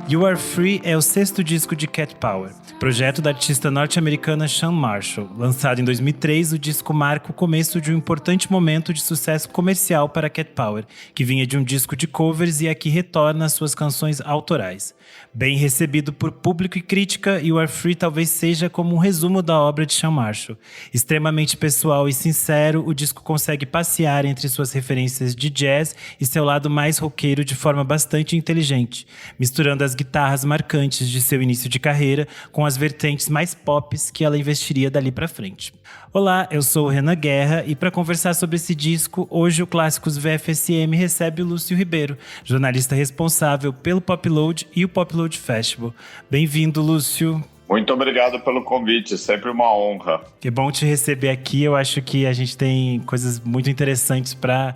You Are Free é o 6º disco de Cat Power, projeto da artista norte-americana Shawn Marshall. Lançado em 2003, o disco marca o começo de um importante momento de sucesso comercial para Cat Power, que vinha de um disco de covers e aqui retorna às suas canções autorais. Bem recebido por público e crítica, You Are Free talvez seja como um resumo da obra de Shawn Marshall. Extremamente pessoal e sincero, o disco consegue passear entre suas referências de jazz e seu lado mais roqueiro de forma bastante inteligente, misturando as guitarras marcantes de seu início de carreira com as vertentes mais pops que ela investiria dali pra frente. Olá, eu sou o Renan Guerra e para conversar sobre esse disco, hoje o Clássicos VFSM recebe o Lúcio Ribeiro, jornalista responsável pelo Popload e o Popload Festival. Bem-vindo, Lúcio. Muito obrigado pelo convite, sempre uma honra. Que bom te receber aqui, eu acho que a gente tem coisas muito interessantes para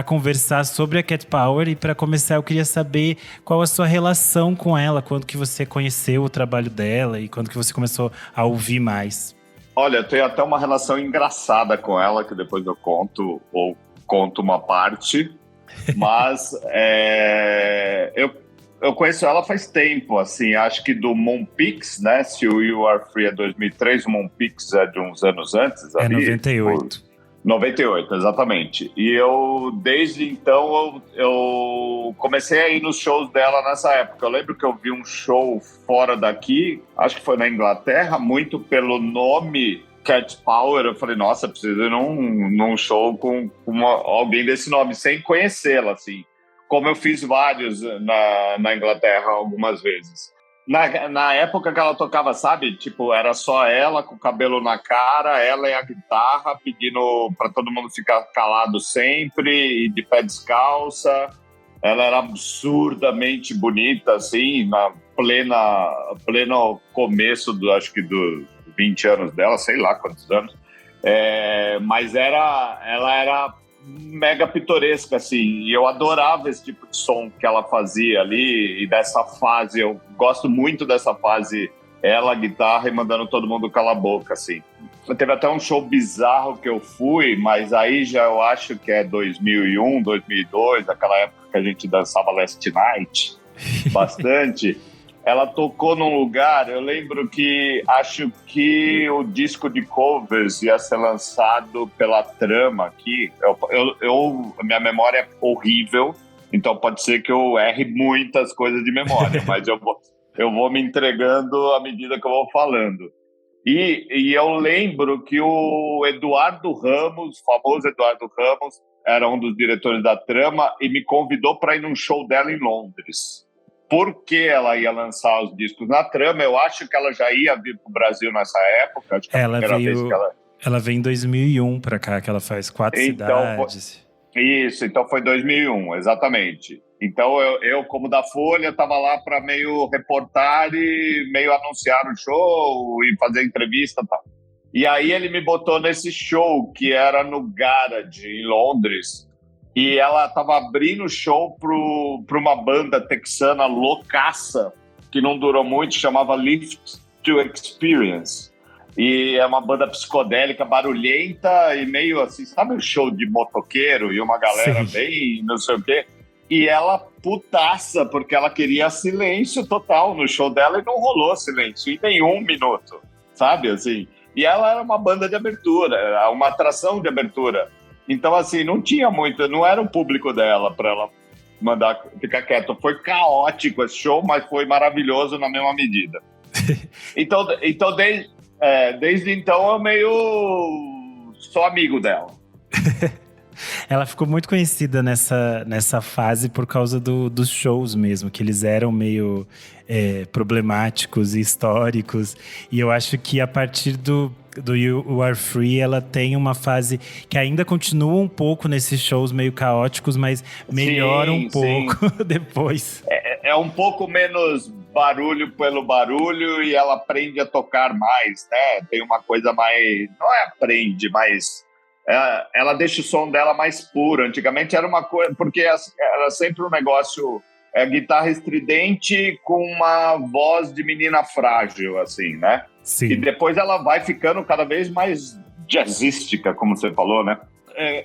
conversar sobre a Cat Power. E para começar, eu queria saber qual a sua relação com ela, quando que você conheceu o trabalho dela e quando que você começou a ouvir mais. Olha, eu tenho até uma relação engraçada com ela, que depois eu conto, ou conto uma parte, mas eu conheço ela faz tempo, assim, acho que do Moonpix, né? Se o You Are Free é 2003, o Moonpix é de uns anos antes. É ali, 98. 98, exatamente. E eu, desde então, eu comecei a ir nos shows dela nessa época. Eu lembro que eu vi um show fora daqui, acho que foi na Inglaterra, muito pelo nome Cat Power. Eu falei, nossa, preciso ir num show com alguém desse nome, sem conhecê-la, assim. Como eu fiz vários na Inglaterra algumas vezes. Na época que ela tocava, sabe? Tipo, era só ela com o cabelo na cara, ela e a guitarra, pedindo para todo mundo ficar calado sempre e de pé descalça. Ela era absurdamente bonita, assim, na pleno começo, acho que dos 20 anos dela, sei lá quantos anos. Mas ela era mega pitoresca, assim, e eu adorava esse tipo de som que ela fazia ali, e dessa fase, eu gosto muito dessa fase, ela, guitarra e mandando todo mundo calar a boca, assim. Teve até um show bizarro que eu fui, mas aí já eu acho que é 2001, 2002, aquela época que a gente dançava Last Night, bastante. Ela tocou num lugar, eu lembro que acho que o disco de covers ia ser lançado pela Trama aqui. Minha memória é horrível, então pode ser que eu erre muitas coisas de memória, mas eu vou me entregando à medida que eu vou falando. E eu lembro que o Eduardo Ramos, o famoso Eduardo Ramos, era um dos diretores da Trama e me convidou para ir num show dela em Londres. Por que ela ia lançar os discos na Trama? Eu acho que ela já ia vir para o Brasil nessa época. Acho que ela veio em 2001 para cá, que ela faz 4 cidades. Então foi 2001, exatamente. Então eu como da Folha, estava lá para meio reportar e meio anunciar o show e fazer entrevista e tal. E aí ele me botou nesse show, que era no Garage, em Londres. E ela estava abrindo o show para uma banda texana loucaça, que não durou muito, chamava Lift to Experience. E é uma banda psicodélica, barulhenta e meio assim, sabe um show de motoqueiro e uma galera Sim. bem não sei o quê? E ela putaça, porque ela queria silêncio total no show dela e não rolou silêncio em nenhum minuto, sabe assim? E ela era uma banda de abertura, uma atração de abertura. Então, assim, não tinha muito, não era o público dela para ela mandar ficar quieto. Foi caótico esse show, mas foi maravilhoso na mesma medida. Então desde então, eu meio sou amigo dela. Ela ficou muito conhecida nessa fase por causa dos shows mesmo, que eles eram meio problemáticos e históricos. E eu acho que a partir do You Are Free, ela tem uma fase que ainda continua um pouco nesses shows meio caóticos, mas melhora um pouco depois. É um pouco menos barulho pelo barulho e ela aprende a tocar mais, né? Tem uma coisa mais... Não aprende, mas... ela deixa o som dela mais puro. Antigamente era uma coisa... Porque era sempre um negócio... guitarra estridente com uma voz de menina frágil, assim, né? Sim. E depois ela vai ficando cada vez mais jazzística, como você falou, né?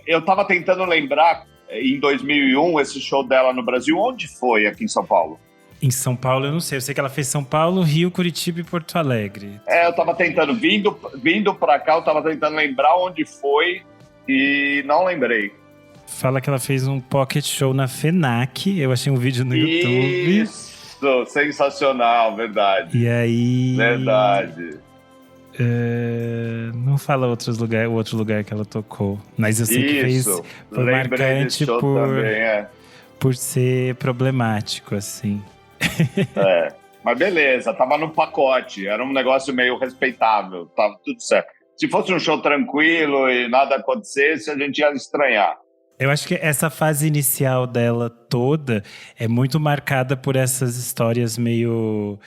Eu tava tentando lembrar, em 2001, esse show dela no Brasil, onde foi aqui em São Paulo? Em São Paulo eu não sei. Eu sei que ela fez São Paulo, Rio, Curitiba e Porto Alegre. Eu tava tentando, vindo pra cá, eu tava tentando lembrar onde foi e não lembrei. Fala que ela fez um pocket show na FENAC. Eu achei um vídeo no YouTube. Isso, sensacional, verdade. E aí... Verdade. Não fala o outro lugar que ela tocou. Mas eu sei que fez... Foi marcante por ser problemático, assim. Mas beleza, tava no pacote. Era um negócio meio respeitável. Tava tudo certo. Se fosse um show tranquilo e nada acontecesse, a gente ia estranhar. Eu acho que essa fase inicial dela toda é muito marcada por essas histórias meio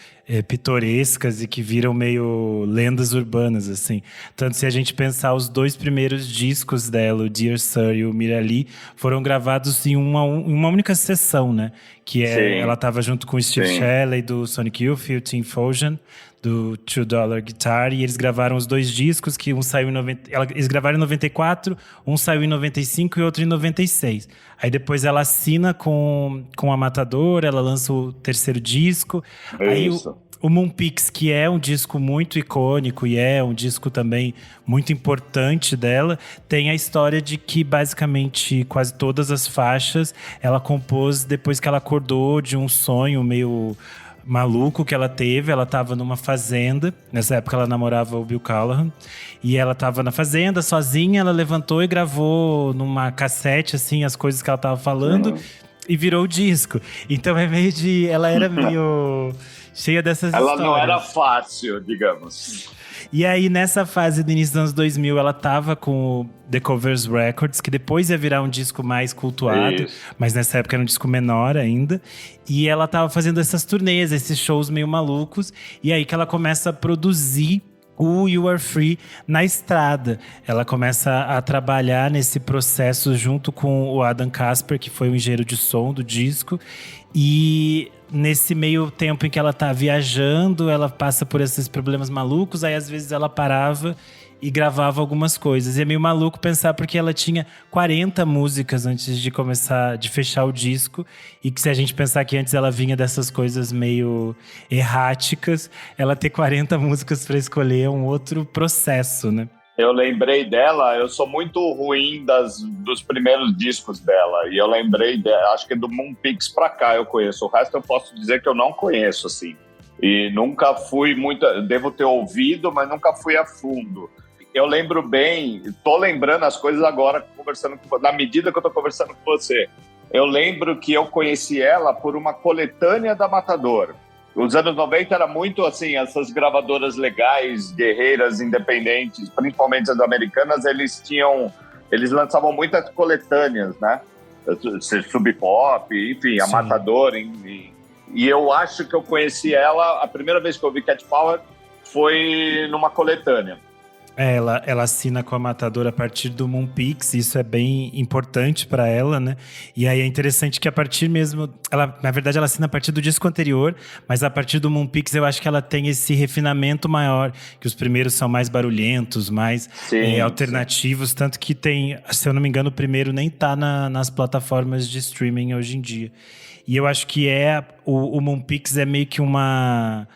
pitorescas e que viram meio lendas urbanas, assim. Tanto se a gente pensar os 2 primeiros discos dela, o Dear Sir e o Mirali, foram gravados em uma única sessão, né? Que ela estava junto com o Steve Shelley, do Sonic Youth, e o Tim Fojan, do $2 Guitar, e eles gravaram os 2 discos, que um saiu em eles gravaram em 94, um saiu em 95 e outro em 96. Aí depois ela assina com a Matador, ela lança o 3º disco. Aí o Moonpix, que é um disco muito icônico e é um disco também muito importante dela, tem a história de que basicamente quase todas as faixas ela compôs depois que ela acordou de um sonho meio maluco que ela teve. Ela tava numa fazenda, nessa época ela namorava o Bill Callahan, e ela tava na fazenda sozinha, ela levantou e gravou numa cassete, assim, as coisas que ela tava falando, e virou o disco. Então é meio de... Ela era meio cheia dessas histórias. Ela não era fácil, digamos. E aí, nessa fase do início dos anos 2000, ela tava com o The Covers Records, que depois ia virar um disco mais cultuado, mas nessa época era um disco menor ainda. E ela tava fazendo essas turnês, esses shows meio malucos. E aí que ela começa a produzir o You Are Free na estrada. Ela começa a trabalhar nesse processo junto com o Adam Kasper, que foi o engenheiro de som do disco. E nesse meio tempo em que ela tá viajando, ela passa por esses problemas malucos, aí às vezes ela parava e gravava algumas coisas. E é meio maluco pensar porque ela tinha 40 músicas antes de fechar o disco, e que se a gente pensar que antes ela vinha dessas coisas meio erráticas, ela ter 40 músicas para escolher é um outro processo, né? Eu lembrei dela, eu sou muito ruim dos primeiros discos dela, e eu lembrei dela, acho que do Moonpix pra cá eu conheço, o resto eu posso dizer que eu não conheço, assim. E nunca fui muito, devo ter ouvido, mas nunca fui a fundo. Eu lembro bem, tô lembrando as coisas agora, na medida que eu tô conversando com você. Eu lembro que eu conheci ela por uma coletânea da Matador. Os anos 90 era muito assim, essas gravadoras legais, guerreiras, independentes, principalmente as americanas, eles lançavam muitas coletâneas, né? Sub Pop, enfim, a Matador. E eu acho que eu conheci ela, a primeira vez que eu vi Cat Power foi numa coletânea. Ela assina com a Matador a partir do Moonpix, isso é bem importante para ela, né? E aí é interessante que a partir mesmo... na verdade, ela assina a partir do disco anterior, mas a partir do Moonpix eu acho que ela tem esse refinamento maior, que os primeiros são mais barulhentos, mais alternativos, tanto que tem, se eu não me engano, o primeiro nem tá nas plataformas de streaming hoje em dia. E eu acho que o Moonpix é meio que uma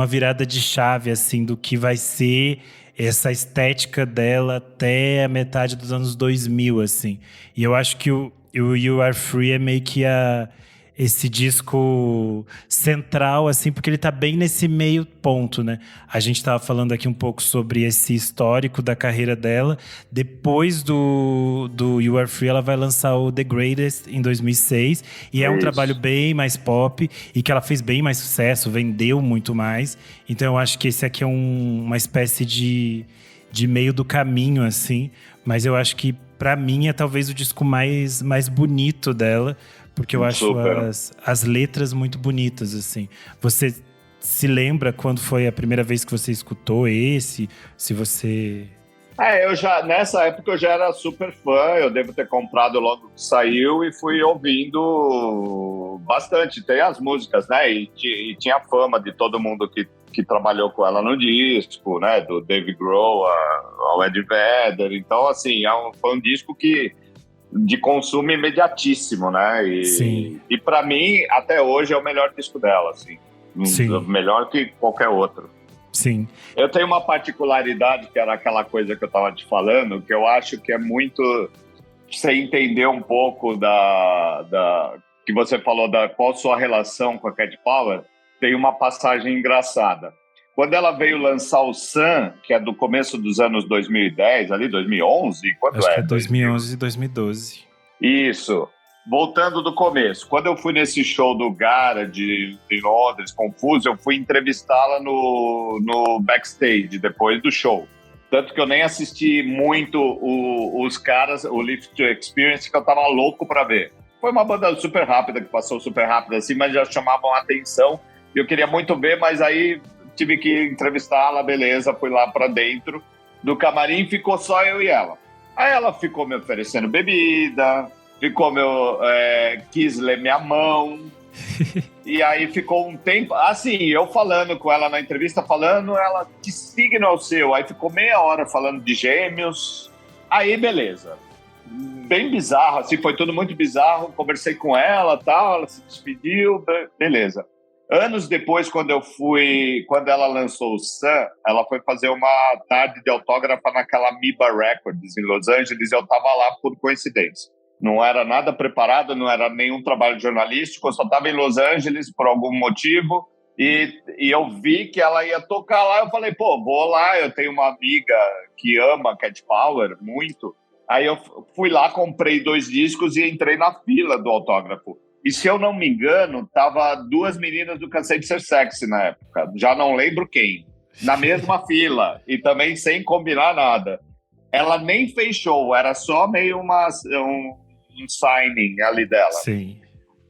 virada de chave, assim, do que vai ser essa estética dela até a metade dos anos 2000, assim. E eu acho que o You Are Free é meio que esse disco central, assim, porque ele tá bem nesse meio ponto, né? A gente tava falando aqui um pouco sobre esse histórico da carreira dela. Depois do You Are Free, ela vai lançar o The Greatest em 2006. E é um trabalho bem mais pop e que ela fez bem mais sucesso, vendeu muito mais. Então eu acho que esse aqui é uma espécie de meio do caminho, assim. Mas eu acho que, pra mim, é talvez o disco mais bonito dela. Porque eu acho as letras muito bonitas, assim. Você se lembra quando foi a primeira vez que você escutou esse? Se você... Nessa época eu já era super fã, eu devo ter comprado logo que saiu e fui ouvindo bastante. Tem as músicas, né? E tinha a fama de todo mundo que trabalhou com ela no disco, né? Do Dave Grohl ao Eddie Vedder. Então, assim, foi um disco que de consumo imediatíssimo, né? Sim. E para mim, até hoje, é o melhor disco dela, assim. Sim. Melhor que qualquer outro. Sim. Eu tenho uma particularidade, que era aquela coisa que eu estava te falando, que eu acho que é muito... Você entender um pouco que você falou qual a sua relação com a Cat Power, tem uma passagem engraçada. Quando ela veio lançar o Sun, que é do começo dos anos 2010, ali 2011, quando Acho que é 2011 e 2012. Isso. Voltando do começo, quando eu fui nesse show do Garage em Londres, Confuso, eu fui entrevistá-la no backstage depois do show. Tanto que eu nem assisti muito os caras, o Lift to Experience, que eu tava louco para ver. Foi uma banda super rápida, que passou super rápido assim, mas já chamavam a atenção. E eu queria muito ver, mas aí tive que entrevistá-la, beleza, fui lá para dentro do camarim, ficou só eu e ela. Aí ela ficou me oferecendo bebida, quis ler minha mão. E aí ficou um tempo, assim, eu falando com ela na entrevista, ela, que signo é o seu? Aí ficou meia hora falando de gêmeos. Aí, beleza. Bem bizarro, assim, foi tudo muito bizarro. Conversei com ela, tal, ela se despediu, beleza. Anos depois, quando ela lançou o Sun, ela foi fazer uma tarde de autógrafa naquela Amoeba Records em Los Angeles, e eu tava lá por coincidência. Não era nada preparado, não era nenhum trabalho jornalístico, eu só estava em Los Angeles por algum motivo, e eu vi que ela ia tocar lá. Eu falei, pô, vou lá, eu tenho uma amiga que ama Cat Power muito. Aí eu fui lá, comprei 2 discos e entrei na fila do autógrafo. E se eu não me engano, tava 2 meninas do Cansei de Ser Sexy na época, já não lembro quem, na mesma fila, e também sem combinar nada. Ela nem fez show, era só meio um signing ali dela. Sim.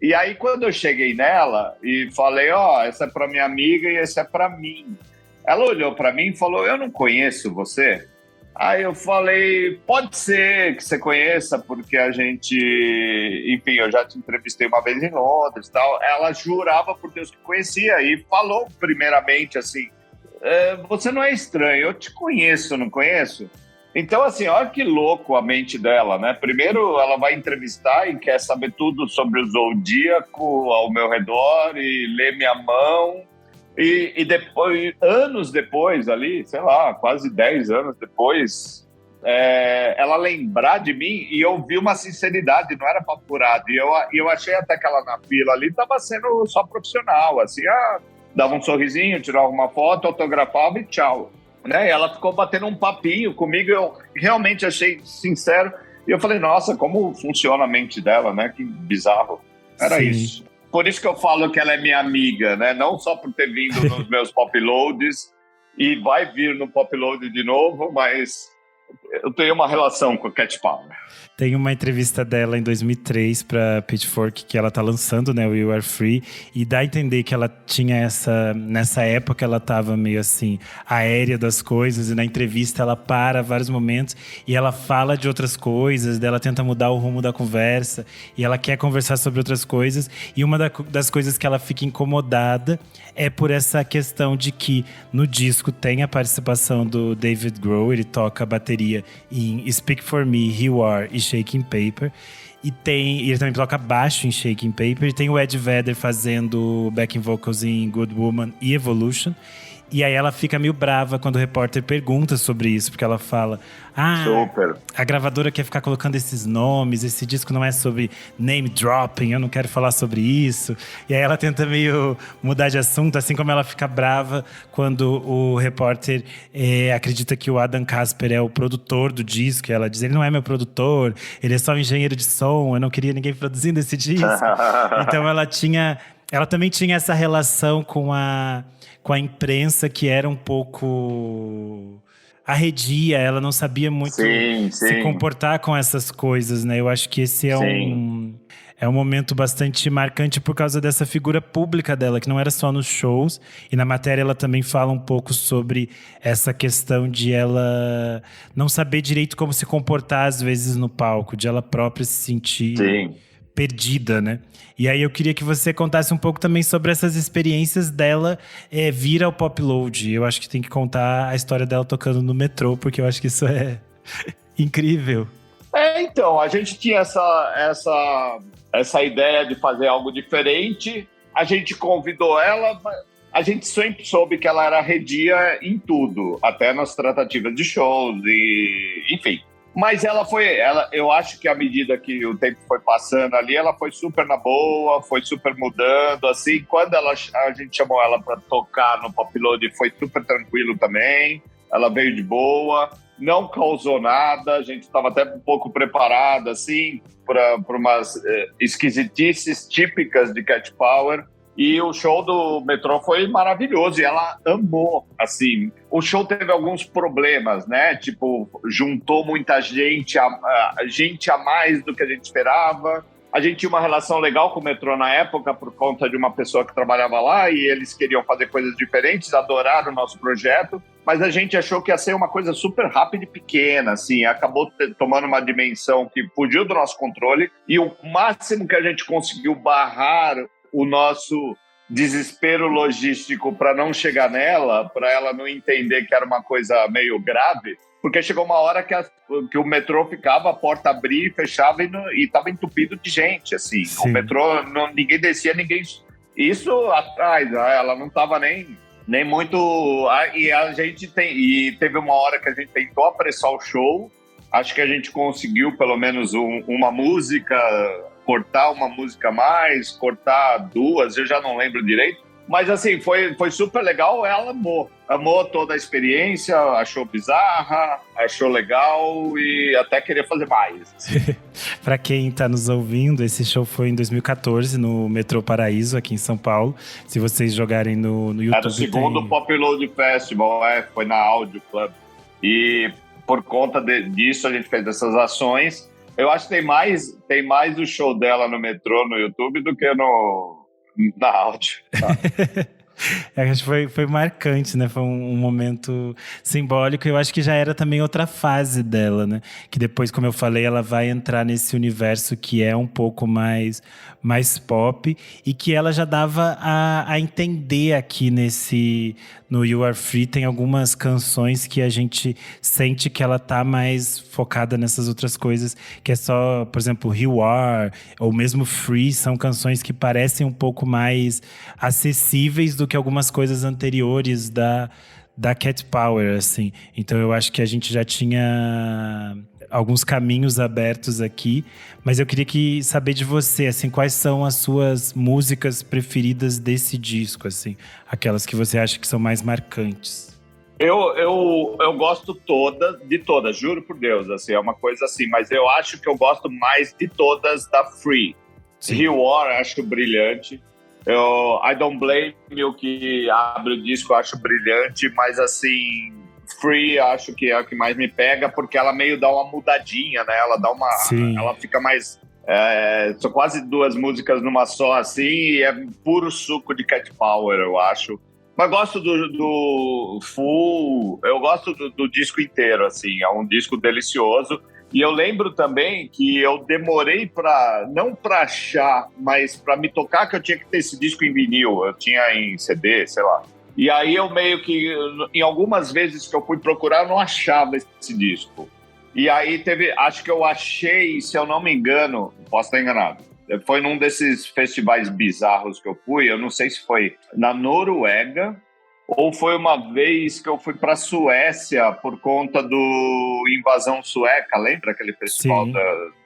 E aí, quando eu cheguei nela e falei, essa é pra minha amiga e essa é pra mim. Ela olhou pra mim e falou, eu não conheço você. Aí eu falei, pode ser que você conheça, porque a gente... Enfim, eu já te entrevistei uma vez em Londres e tal. Ela jurava por Deus que conhecia e falou primeiramente assim, você não é estranho, eu te conheço, não conheço? Então, assim, olha que louco a mente dela, né? Primeiro, ela vai entrevistar e quer saber tudo sobre o zodíaco ao meu redor e ler minha mão. E depois, anos depois ali, sei lá, quase 10 anos depois, ela lembrar de mim e eu vi uma sinceridade, não era papo furado. E eu achei até que ela na fila ali estava sendo só profissional, assim, dava um sorrisinho, tirava uma foto, autografava e tchau. Né? E ela ficou batendo um papinho comigo, eu realmente achei sincero. E eu falei, nossa, como funciona a mente dela, né? Que bizarro. Era Sim. isso. Por isso que eu falo que ela é minha amiga, né? Não só por ter vindo nos meus pop loads e vai vir no pop load de novo, mas eu tenho uma relação com a Cat Power. Tem uma entrevista dela em 2003 para Pitchfork que ela tá lançando, né, o You Are Free, e dá a entender que ela tinha nessa época ela tava meio assim, aérea das coisas, e na entrevista ela para vários momentos e ela fala de outras coisas, dela tenta mudar o rumo da conversa, e ela quer conversar sobre outras coisas, e uma das coisas que ela fica incomodada é por essa questão de que no disco tem a participação do David Grohl, ele toca a bateria em Speak For Me, You Are e Shaking Paper. E ele também toca baixo em Shaking Paper. E tem o Ed Vedder fazendo backing vocals em Good Woman e Evolution. E aí ela fica meio brava quando o repórter pergunta sobre isso, porque ela fala: Super. A gravadora quer ficar colocando esses nomes, esse disco não é sobre name dropping, eu não quero falar sobre isso. E aí ela tenta meio mudar de assunto, assim como ela fica brava quando o repórter acredita que o Adam Kasper é o produtor do disco. E ela diz: ele não é meu produtor, ele é só um engenheiro de som, eu não queria ninguém produzindo esse disco. Então ela também tinha essa relação com a imprensa que era um pouco arredia, ela não sabia muito se comportar com essas coisas, né? Eu acho que esse é um momento bastante marcante por causa dessa figura pública dela, que não era só nos shows. E na matéria ela também fala um pouco sobre essa questão de ela não saber direito como se comportar às vezes no palco, de ela própria se sentir perdida, né? E aí eu queria que você contasse um pouco também sobre essas experiências dela vir ao Pop Load. Eu acho que tem que contar a história dela tocando no metrô, porque eu acho que isso é incrível. Então, a gente tinha essa ideia de fazer algo diferente. A gente convidou ela, a gente sempre soube que ela era arredia em tudo, até nas tratativas de shows, e enfim. Mas eu acho que à medida que o tempo foi passando ali, ela foi super na boa, foi super mudando, assim. Quando a gente chamou ela para tocar no Pop Load, foi super tranquilo também. Ela veio de boa, não causou nada, a gente estava até um pouco preparado, assim, para umas esquisitices típicas de Cat Power. E o show do metrô foi maravilhoso e ela amou, assim. O show teve alguns problemas, né? Tipo, juntou muita gente, gente a mais do que a gente esperava. A gente tinha uma relação legal com o metrô na época por conta de uma pessoa que trabalhava lá e eles queriam fazer coisas diferentes, adoraram o nosso projeto, mas a gente achou que ia ser uma coisa super rápida e pequena, assim, acabou tomando uma dimensão que fugiu do nosso controle e o máximo que a gente conseguiu barrar o nosso desespero logístico para não chegar nela, para ela não entender que era uma coisa meio grave, porque chegou uma hora que o metrô ficava, a porta abria e fechava e estava entupido de gente, assim. Sim. O metrô, ninguém descia, ninguém... Isso atrás, ela não estava nem muito... E teve uma hora que a gente tentou apressar o show, acho que a gente conseguiu pelo menos uma música... cortar uma música a mais, cortar duas, eu já não lembro direito. Mas assim, foi super legal, ela amou toda a experiência, achou bizarra, achou legal e até queria fazer mais. Para quem tá nos ouvindo, esse show foi em 2014 no Metrô Paraíso, aqui em São Paulo. Se vocês jogarem no YouTube... Era o segundo Pop Load Festival, foi na Audio Club. E por conta disso a gente fez essas ações. Eu acho que tem mais o show dela no metrô, no YouTube, do que na áudio. Tá? Acho que foi marcante, né? Foi um momento simbólico. Eu acho que já era também outra fase dela, né? Que depois, como eu falei, ela vai entrar nesse universo que é um pouco mais pop e que ela já dava a entender aqui no You Are Free. Tem algumas canções que a gente sente que ela tá mais focada nessas outras coisas, que é só, por exemplo, You Are ou mesmo Free, são canções que parecem um pouco mais acessíveis do que algumas coisas anteriores da Cat Power, assim. Então eu acho que a gente já tinha alguns caminhos abertos aqui, mas eu queria saber de você, assim, quais são as suas músicas preferidas desse disco, assim, aquelas que você acha que são mais marcantes. Eu gosto de todas, juro por Deus, assim, é uma coisa assim, mas eu acho que eu gosto mais de todas da Free. You Are, acho brilhante. I Don't Blame You, que abre o disco, eu acho brilhante, mas assim, Free acho que é a que mais me pega, porque ela meio dá uma mudadinha, né? Ela fica mais... são quase duas músicas numa só, assim, e é puro suco de Cat Power, eu acho. Mas gosto do Full, eu gosto do disco inteiro, assim, é um disco delicioso. E eu lembro também que eu demorei não para achar, mas para me tocar que eu tinha que ter esse disco em vinil. Eu tinha em CD, sei lá. E aí eu meio que, em algumas vezes que eu fui procurar, eu não achava esse disco. E aí acho que eu achei, se eu não me engano, posso estar enganado, foi num desses festivais bizarros que eu fui, eu não sei se foi na Noruega, ou foi uma vez que eu fui para a Suécia por conta do Invasão Sueca, lembra aquele festival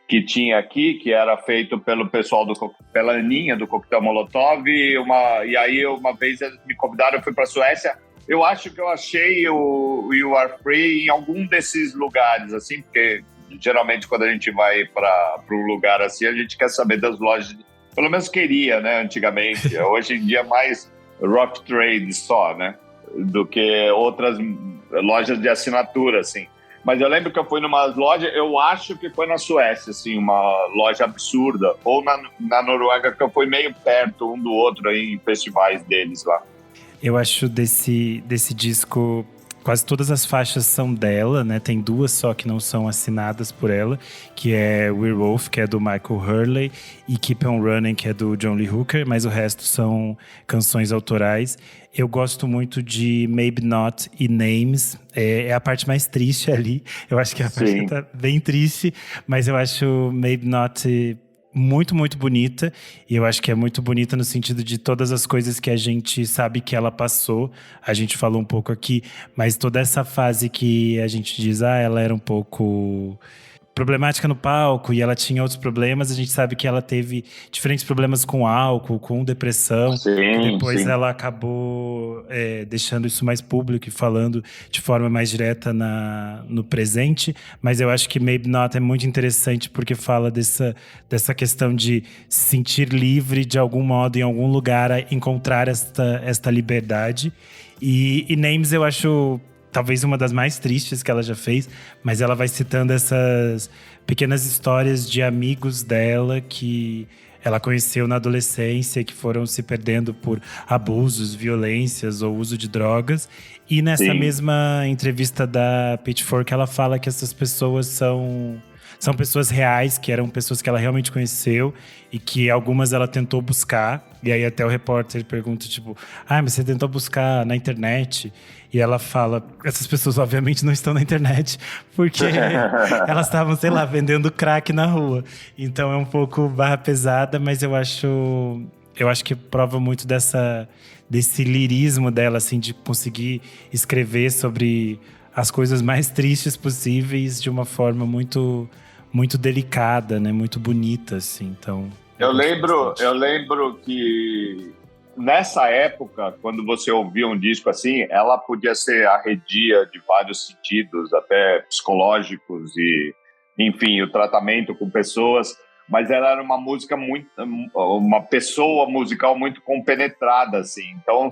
que tinha aqui, que era feito pelo pessoal pela Aninha, do Coquetel Molotov, e aí uma vez eles me convidaram, eu fui para a Suécia. Eu acho que eu achei o You Are Free em algum desses lugares, assim, porque geralmente quando a gente vai para um lugar assim, a gente quer saber das lojas, pelo menos queria, né, antigamente. Hoje em dia mais Rock Trade só, né? Do que outras lojas de assinatura, assim. Mas eu lembro que eu fui numa loja, eu acho que foi na Suécia, assim, uma loja absurda. Ou na Noruega, que eu fui meio perto um do outro aí, em festivais deles lá. Eu acho desse disco quase todas as faixas são dela, né? Tem 2 só que não são assinadas por ela, que é Werewolf, que é do Michael Hurley, e Keep On Running, que é do John Lee Hooker, mas o resto são canções autorais. Eu gosto muito de Maybe Not e Names, é a parte mais triste ali. Eu acho que a parte que tá bem triste, mas eu acho Maybe Not muito, muito bonita. E eu acho que é muito bonita no sentido de todas as coisas que a gente sabe que ela passou. A gente falou um pouco aqui, mas toda essa fase que a gente diz, ela era um pouco problemática no palco e ela tinha outros problemas. A gente sabe que ela teve diferentes problemas com álcool, com depressão. Que depois ela acabou deixando isso mais público e falando de forma mais direta no presente. Mas eu acho que Maybe Not é muito interessante porque fala dessa questão de se sentir livre de algum modo, em algum lugar, a encontrar esta liberdade. E Names eu acho talvez uma das mais tristes que ela já fez, mas ela vai citando essas pequenas histórias de amigos dela que ela conheceu na adolescência, que foram se perdendo por abusos, violências ou uso de drogas. E nessa mesma entrevista da Pitchfork, ela fala que essas pessoas são pessoas reais, que eram pessoas que ela realmente conheceu e que algumas ela tentou buscar. E aí até o repórter pergunta, tipo, mas você tentou buscar na internet? E ela fala, essas pessoas obviamente não estão na internet, porque elas estavam, sei lá, vendendo crack na rua. Então é um pouco barra pesada, mas eu acho que prova muito desse lirismo dela, assim, de conseguir escrever sobre as coisas mais tristes possíveis de uma forma muito, muito delicada, né? Muito bonita, assim. Então, eu lembro que nessa época, quando você ouvia um disco assim, ela podia ser arredia de vários sentidos, até psicológicos e, enfim, o tratamento com pessoas, mas ela era uma música uma pessoa musical muito compenetrada, assim. Então,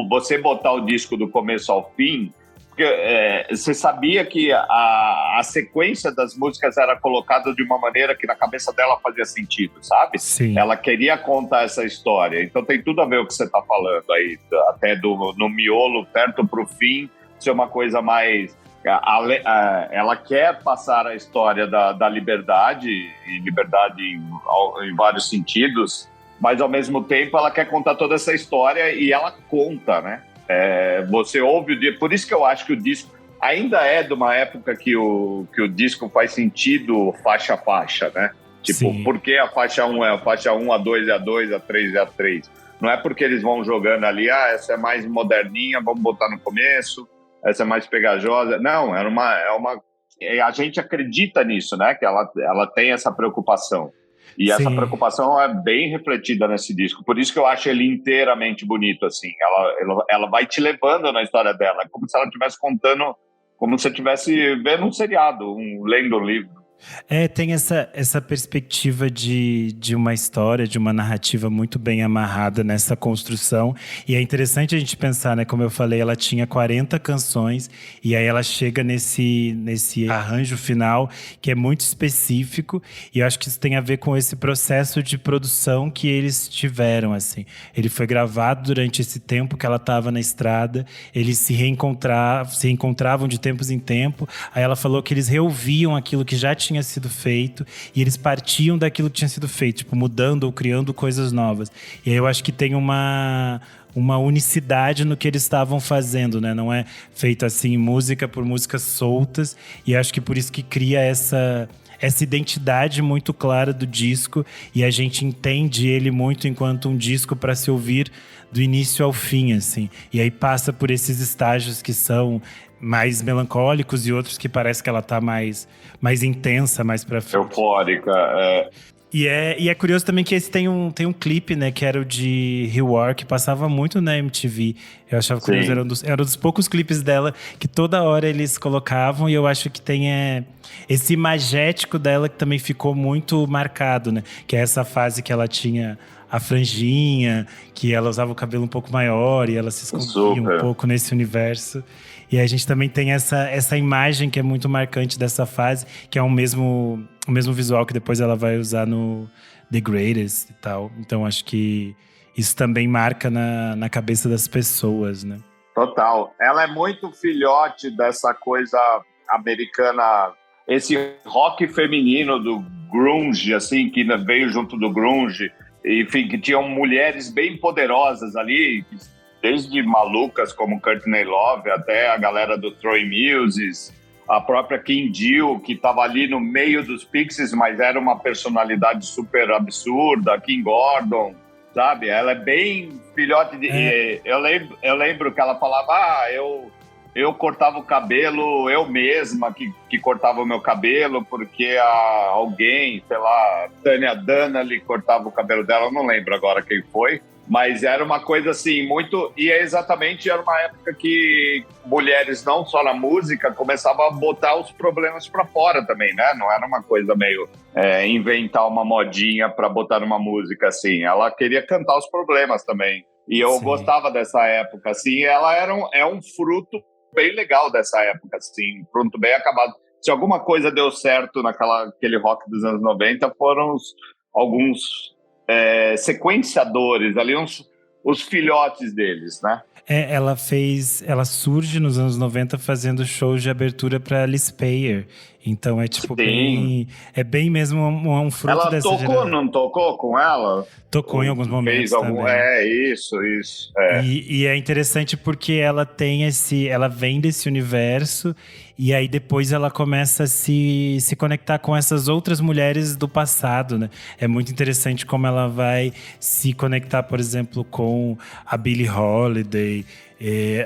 você botar o disco do começo ao fim, porque você sabia que a sequência das músicas era colocada de uma maneira que na cabeça dela fazia sentido, sabe? Sim. Ela queria contar essa história. Então tem tudo a ver com o que você está falando aí, até no miolo, perto pro fim, ser uma coisa mais... Ela quer passar a história da liberdade, e liberdade em vários sentidos, mas ao mesmo tempo ela quer contar toda essa história e ela conta, né? Você ouve o disco, por isso que eu acho que o disco ainda é de uma época que o disco faz sentido faixa a faixa, né? Tipo, Sim. por que a faixa 1 é a faixa 1, a 2 é a 2, a 3 é a 3? Não é porque eles vão jogando ali, essa é mais moderninha, vamos botar no começo, essa é mais pegajosa. Não, a gente acredita nisso, né? Que ela tem essa preocupação. E essa preocupação é bem refletida nesse disco. Por isso que eu acho ele inteiramente bonito, assim. Ela vai te levando na história dela. É como se ela estivesse contando, como se você estivesse vendo um seriado, lendo um livro. Tem essa perspectiva de uma história, de uma narrativa muito bem amarrada nessa construção. E é interessante a gente pensar, né? Como eu falei, ela tinha 40 canções e aí ela chega nesse arranjo final que é muito específico. E eu acho que isso tem a ver com esse processo de produção que eles tiveram, assim. Ele foi gravado durante esse tempo que ela estava na estrada. Eles se reencontravam de tempos em tempo. Aí ela falou que eles reouviam aquilo que já tinha sido feito e eles partiam daquilo que tinha sido feito, tipo, mudando ou criando coisas novas. E aí eu acho que tem uma unicidade no que eles estavam fazendo, né? Não é feito assim, música por músicas soltas, e acho que por isso que cria essa identidade muito clara do disco, e a gente entende ele muito enquanto um disco para se ouvir do início ao fim, assim. E aí passa por esses estágios que são mais melancólicos e outros que parece que ela tá mais intensa, mais pra frente. Eufórica, E é curioso também que esse tem um clipe, né, que era o de Rewar, que passava muito na MTV. Eu achava curioso, era um dos poucos clipes dela que toda hora eles colocavam, e eu acho que tem esse imagético dela que também ficou muito marcado, né? Que é essa fase que ela tinha a franjinha, que ela usava o cabelo um pouco maior e ela se escondia um pouco nesse universo. E a gente também tem essa imagem que é muito marcante dessa fase, que é o mesmo visual que depois ela vai usar no The Greatest e tal. Então acho que isso também marca na cabeça das pessoas, né? Total. Ela é muito filhote dessa coisa americana, esse rock feminino do grunge, assim, que veio junto do grunge, enfim, que tinham mulheres bem poderosas ali, desde malucas como Courtney Love até a galera do Troy Muses, a própria Kim Deal, que estava ali no meio dos Pixies, mas era uma personalidade super absurda, Kim Gordon, sabe? Ela é bem filhote de... Eu lembro que ela falava, eu cortava o cabelo, eu mesma que cortava o meu cabelo, porque alguém, sei lá, Tânia Donnelly cortava o cabelo dela, eu não lembro agora quem foi, mas era uma coisa assim, muito... E era uma época que mulheres, não só na música, começavam a botar os problemas para fora também, né? Não era uma coisa meio inventar uma modinha para botar numa música, assim. Ela queria cantar os problemas também. E eu gostava dessa época, assim. Ela é um fruto bem legal dessa época, assim. Fruto bem acabado. Se alguma coisa deu certo naquele rock dos anos 90, foram alguns sequenciadores ali, os filhotes deles, né? Ela surge nos anos 90 fazendo shows de abertura para Alice Payer. Então é tipo bem mesmo um fruto ela dessa geração. Ela tocou, não tocou com ela? Tocou em alguns momentos também. Isso. E é interessante porque ela vem desse universo e aí depois ela começa a se conectar com essas outras mulheres do passado, né? É muito interessante como ela vai se conectar, por exemplo, com a Billie Holiday,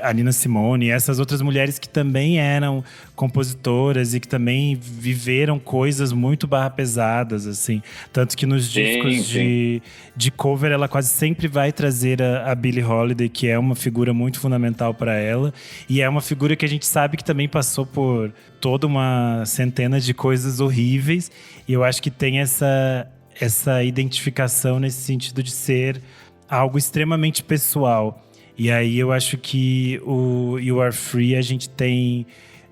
a Nina Simone, essas outras mulheres que também eram compositoras e que também viveram coisas muito barra pesadas, assim. Tanto que nos discos de cover, ela quase sempre vai trazer a Billie Holiday, que é uma figura muito fundamental para ela. E é uma figura que a gente sabe que também passou por toda uma centena de coisas horríveis. E eu acho que tem essa identificação nesse sentido de ser algo extremamente pessoal. E aí eu acho que o You Are Free, a gente tem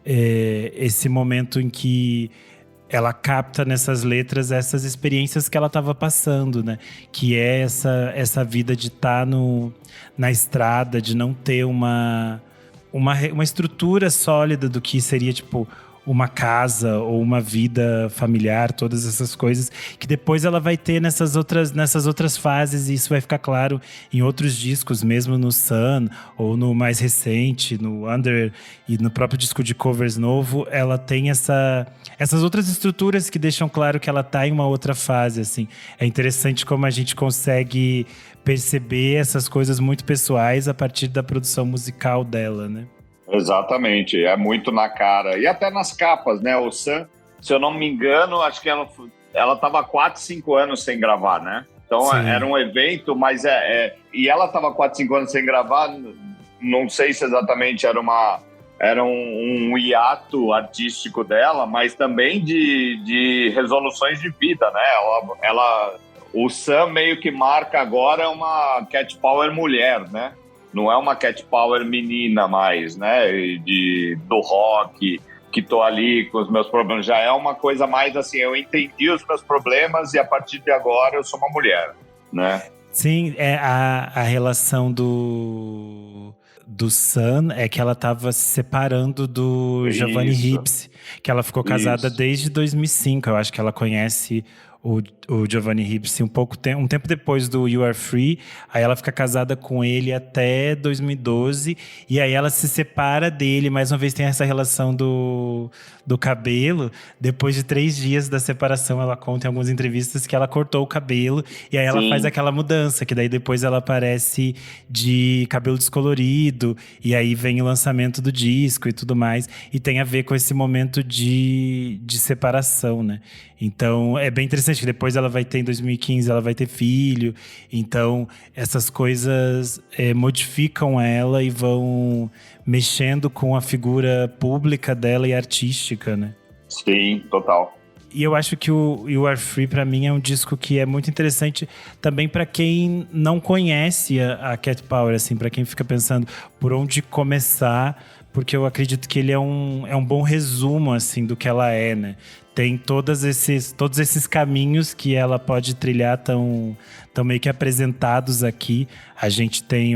esse momento em que ela capta nessas letras essas experiências que ela estava passando, né? Que é essa vida de estar na estrada, de não ter uma estrutura sólida do que seria, tipo, uma casa ou uma vida familiar, todas essas coisas que depois ela vai ter nessas outras fases, e isso vai ficar claro em outros discos, mesmo no Sun ou no mais recente, no Under e no próprio disco de covers novo, ela tem essas outras estruturas que deixam claro que ela tá em uma outra fase, assim. É interessante como a gente consegue perceber essas coisas muito pessoais a partir da produção musical dela, né? Exatamente, é muito na cara. E até nas capas, né? O Sam, se eu não me engano, acho que ela estava 4, 5 anos sem gravar, né? Então era um evento, mas e ela estava 4, 5 anos sem gravar, não sei se exatamente era um hiato artístico dela, mas também de resoluções de vida, né? O Sam meio que marca agora uma Cat Power mulher, né? Não é uma Cat Power menina mais, né? Do rock, que tô ali com os meus problemas. Já é uma coisa mais assim, eu entendi os meus problemas e a partir de agora eu sou uma mulher, né? Sim, a relação do Sun é que ela estava se separando do Giovanni Ribisi, que ela ficou casada desde 2005. Eu acho que ela conhece o Giovanni Ribisi um tempo depois do You Are Free. Aí ela fica casada com ele até 2012 e aí ela se separa dele. Mais uma vez tem essa relação do cabelo. Depois de 3 dias da separação, ela conta em algumas entrevistas que ela cortou o cabelo e aí ela faz aquela mudança, que daí depois ela aparece de cabelo descolorido e aí vem o lançamento do disco e tudo mais, e tem a ver com esse momento de separação, né? Então é bem interessante que depois ela vai ter, em 2015, ela vai ter filho. Então essas coisas modificam ela e vão mexendo com a figura pública dela e artística, né? Sim, total. E eu acho que o You Are Free, pra mim, é um disco que é muito interessante também pra quem não conhece a Cat Power, assim, pra quem fica pensando por onde começar, porque eu acredito que ele é um bom resumo, assim, do que ela é, né? Tem todos esses caminhos que ela pode trilhar, tão meio que apresentados aqui. A gente tem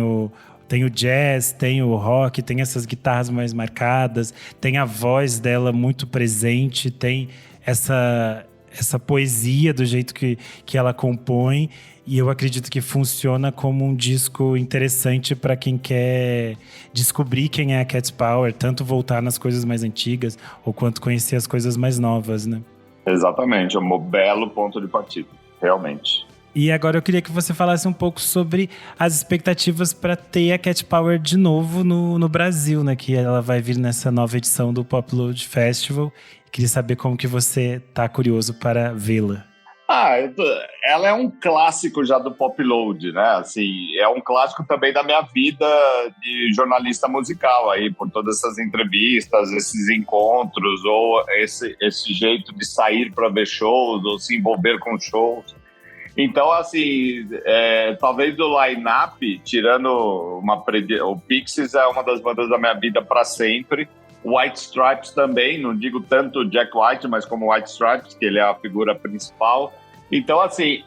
Tem o jazz, tem o rock, tem essas guitarras mais marcadas, tem a voz dela muito presente, tem essa poesia do jeito que ela compõe. E eu acredito que funciona como um disco interessante para quem quer descobrir quem é a Cat Power, tanto voltar nas coisas mais antigas ou quanto conhecer as coisas mais novas, né? Exatamente, é um belo ponto de partida, realmente. E agora eu queria que você falasse um pouco sobre as expectativas para ter a Cat Power de novo no Brasil, né? Que ela vai vir nessa nova edição do Pop Load Festival. Queria saber como que você tá curioso para vê-la. Ela é um clássico já do Pop Load, né? Assim, é um clássico também da minha vida de jornalista musical aí, por todas essas entrevistas, esses encontros, ou esse jeito de sair para ver shows, ou se envolver com shows. Então, assim, talvez do line-up, tirando o Pixies é uma das bandas da minha vida para sempre. White Stripes também, não digo tanto Jack White, mas como White Stripes, que ele é a figura principal. Então, assim,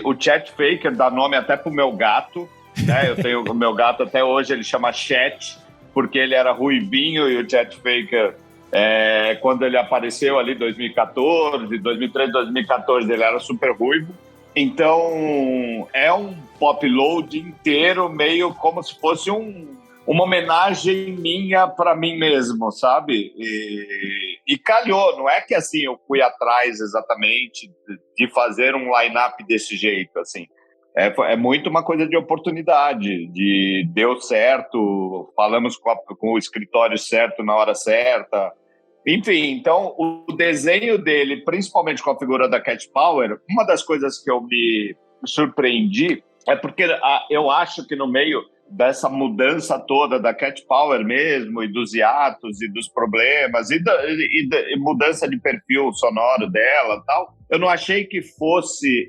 o Chet Faker dá nome até pro meu gato, né? Eu tenho o meu gato até hoje, ele chama Chet, porque ele era ruivinho, e o Chet Faker, quando ele apareceu ali em 2014, 2013, 2014, ele era super ruivo. Então, é um Pop Load inteiro, meio como se fosse uma homenagem minha para mim mesmo, sabe? E calhou, não é que assim eu fui atrás exatamente de fazer um line-up desse jeito, assim. É muito uma coisa de oportunidade, deu certo, falamos com o escritório certo na hora certa. Enfim, então o desenho dele, principalmente com a figura da Cat Power, uma das coisas que eu me surpreendi é porque eu acho que no meio dessa mudança toda da Cat Power mesmo, e dos hiatos, e dos problemas, e mudança de perfil sonoro dela e tal, eu não achei que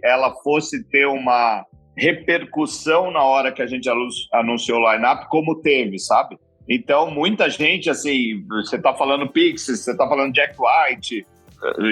ela fosse ter uma repercussão na hora que a gente anunciou o line-up, como teve, sabe? Então, muita gente, assim, você tá falando Pixies, você tá falando Jack White,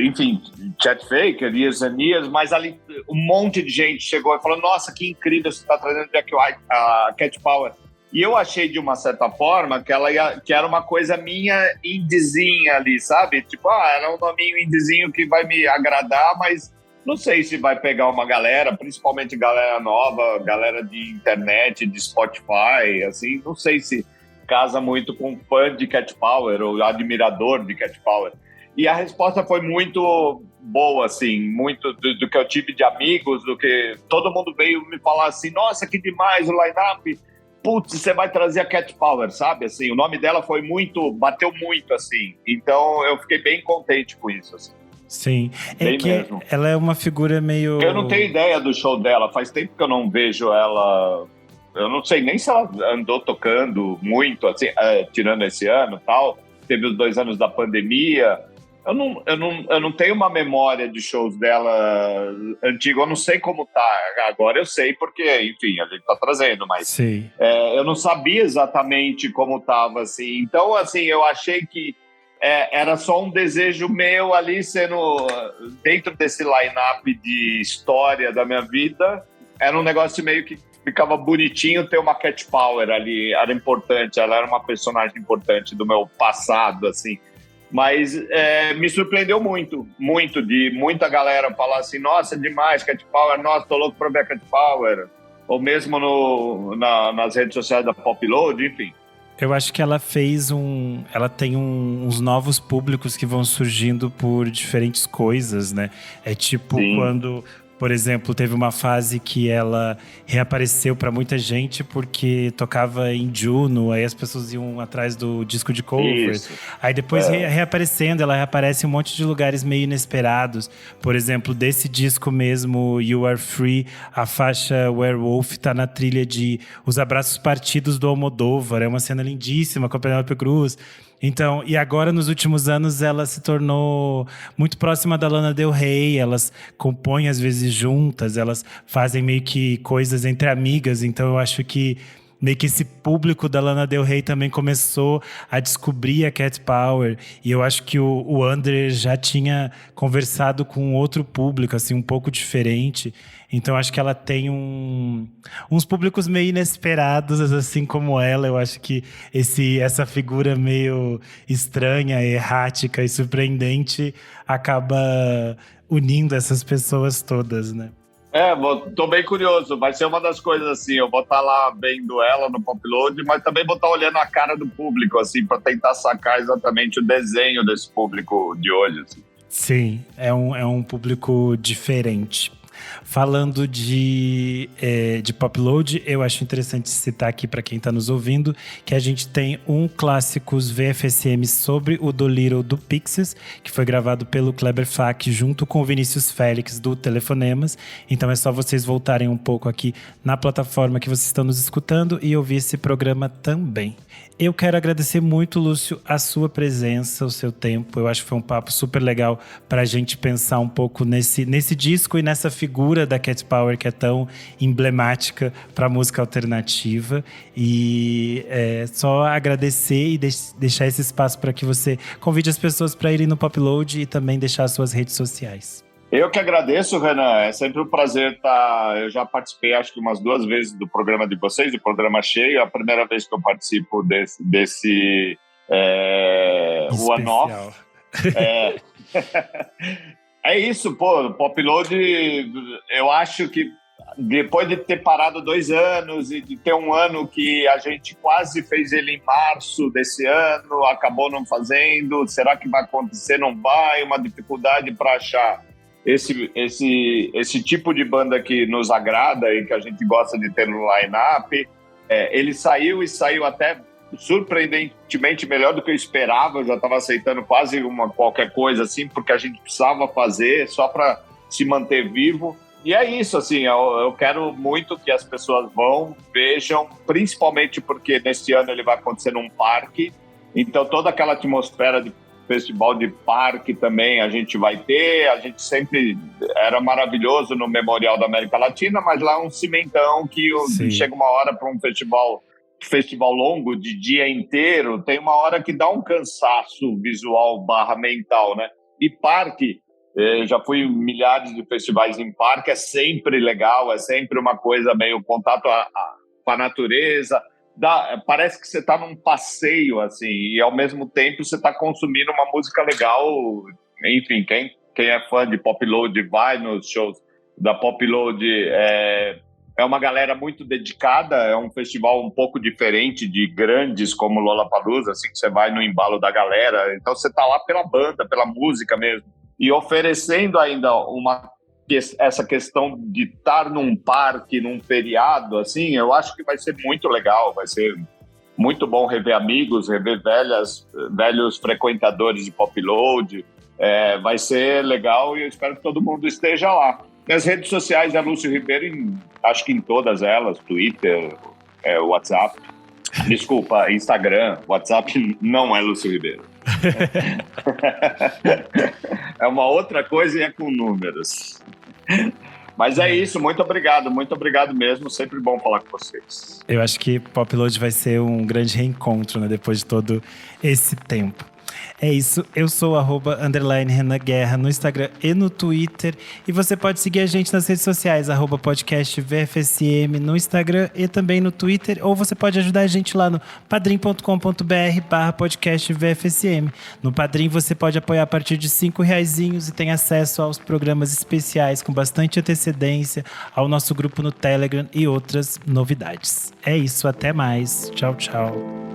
enfim, Chet Faker, Years and Years, mas ali um monte de gente chegou e falou: nossa, que incrível você tá trazendo Jack White, a Cat Power. E eu achei, de uma certa forma, que era uma coisa minha indiezinha ali, sabe? Tipo, era um nominho indiezinho que vai me agradar, mas não sei se vai pegar uma galera, principalmente galera nova, galera de internet, de Spotify, assim, não sei se casa muito com fã de Cat Power ou admirador de Cat Power. E a resposta foi muito boa, assim, muito do que eu tive de amigos, do que todo mundo veio me falar assim: nossa, que demais o line-up, putz, você vai trazer a Cat Power, sabe? Assim, o nome dela bateu muito, assim. Então eu fiquei bem contente com isso, assim. Sim, bem que mesmo. Ela é uma figura meio... Eu não tenho ideia do show dela, faz tempo que eu não vejo não sei nem se ela andou tocando muito, assim, tirando esse ano e tal. Teve os 2 anos da pandemia. Eu não tenho uma memória de shows dela antiga, eu não sei como tá. Agora eu sei porque, enfim, a gente tá trazendo, mas Sim. Eu não sabia exatamente como tava, assim. Então, assim, eu achei que era só um desejo meu ali, sendo dentro desse line-up de história da minha vida, era um negócio meio que ficava bonitinho ter uma Cat Power ali, era importante, ela era uma personagem importante do meu passado, assim. Mas me surpreendeu muito, de muita galera falar assim: nossa, demais, Cat Power, nossa, tô louco pra ver a Cat Power. Ou mesmo nas redes sociais da Pop Load, enfim. Eu acho que ela ela tem uns novos públicos que vão surgindo por diferentes coisas, né? É tipo Sim. Quando... Por exemplo, teve uma fase que ela reapareceu para muita gente porque tocava em Juno, aí as pessoas iam atrás do disco de covers. Isso. Aí depois reaparecendo, ela reaparece em um monte de lugares meio inesperados. Por exemplo, desse disco mesmo, You Are Free, a faixa Werewolf tá na trilha de Os Abraços Partidos do Almodóvar. É uma cena lindíssima com a Penélope Cruz. Então, e agora, nos últimos anos, ela se tornou muito próxima da Lana Del Rey. Elas compõem, às vezes, juntas. Elas fazem meio que coisas entre amigas. Então, eu acho que meio que esse público da Lana Del Rey também começou a descobrir a Cat Power. E eu acho que o André já tinha conversado com outro público, assim, um pouco diferente. Então, acho que ela tem uns públicos meio inesperados, assim como ela. Eu acho que essa figura meio estranha, errática e surpreendente acaba unindo essas pessoas todas, né? Tô bem curioso. Vai ser uma das coisas assim, eu vou estar lá vendo ela no Popload, mas também vou estar olhando a cara do público, assim, para tentar sacar exatamente o desenho desse público de hoje, assim. Sim, é um público diferente. Falando de Popload, eu acho interessante citar aqui para quem está nos ouvindo que a gente tem um Clássicos VFSM sobre o Dolittle do Pixies, que foi gravado pelo Kleber Fak junto com o Vinícius Félix do Telefonemas. Então é só vocês voltarem um pouco aqui na plataforma que vocês estão nos escutando e ouvir esse programa também. Eu quero agradecer muito, Lúcio, a sua presença, o seu tempo. Eu acho que foi um papo super legal para a gente pensar um pouco nesse disco e nessa figura da Cat Power que é tão emblemática para a música alternativa. E só agradecer e deixar esse espaço para que você convide as pessoas para irem no Popload e também deixar as suas redes sociais. Eu que agradeço, Renan. É sempre um prazer estar. Eu já participei, acho que umas 2 vezes do programa de vocês, do programa cheio. É a primeira vez que eu participo desse one-off. É isso, pô. Popload, eu acho que depois de ter parado 2 anos e de ter um ano que a gente quase fez ele em março desse ano, acabou não fazendo. Será que vai acontecer? Não vai? Uma dificuldade para achar esse tipo de banda que nos agrada e que a gente gosta de ter no line-up. Ele saiu até surpreendentemente melhor do que eu esperava. Eu já estava aceitando quase qualquer coisa assim, porque a gente precisava fazer só para se manter vivo. E é isso, assim, eu quero muito que as pessoas vejam, principalmente porque neste ano ele vai acontecer num parque, então toda aquela atmosfera de festival de parque também a gente vai ter. A gente sempre era maravilhoso no Memorial da América Latina, mas lá é um cimentão que chega uma hora para um festival longo de dia inteiro, tem uma hora que dá um cansaço visual / mental, né? E parque, já fui em milhares de festivais em parque, é sempre legal, é sempre uma coisa meio contato com a natureza. Parece que você está num passeio, assim, e ao mesmo tempo você está consumindo uma música legal. Enfim, quem é fã de Popload vai nos shows da Popload. É uma galera muito dedicada, é um festival um pouco diferente de grandes como Lollapalooza, assim, que você vai no embalo da galera. Então você está lá pela banda, pela música mesmo. E oferecendo ainda essa questão de estar num parque, num feriado, assim, eu acho que vai ser muito legal, vai ser muito bom rever amigos, rever velhos frequentadores de Popload. Vai ser legal e eu espero que todo mundo esteja lá. Nas redes sociais é Lúcio Ribeiro, acho que em todas elas, Twitter, WhatsApp. Desculpa, Instagram, WhatsApp não é Lúcio Ribeiro. É uma outra coisa e é com números. Mas é isso, muito obrigado mesmo, sempre bom falar com vocês. Eu acho que Popload vai ser um grande reencontro, né, depois de todo esse tempo. É isso, eu sou @Renan Guerra no Instagram e no Twitter. E você pode seguir a gente nas redes sociais, @podcastvfsm no Instagram e também no Twitter. Ou você pode ajudar a gente lá no padrim.com.br/podcastvfsm. No Padrim você pode apoiar a partir de R$5 e tem acesso aos programas especiais com bastante antecedência, ao nosso grupo no Telegram e outras novidades. É isso, até mais. Tchau, tchau.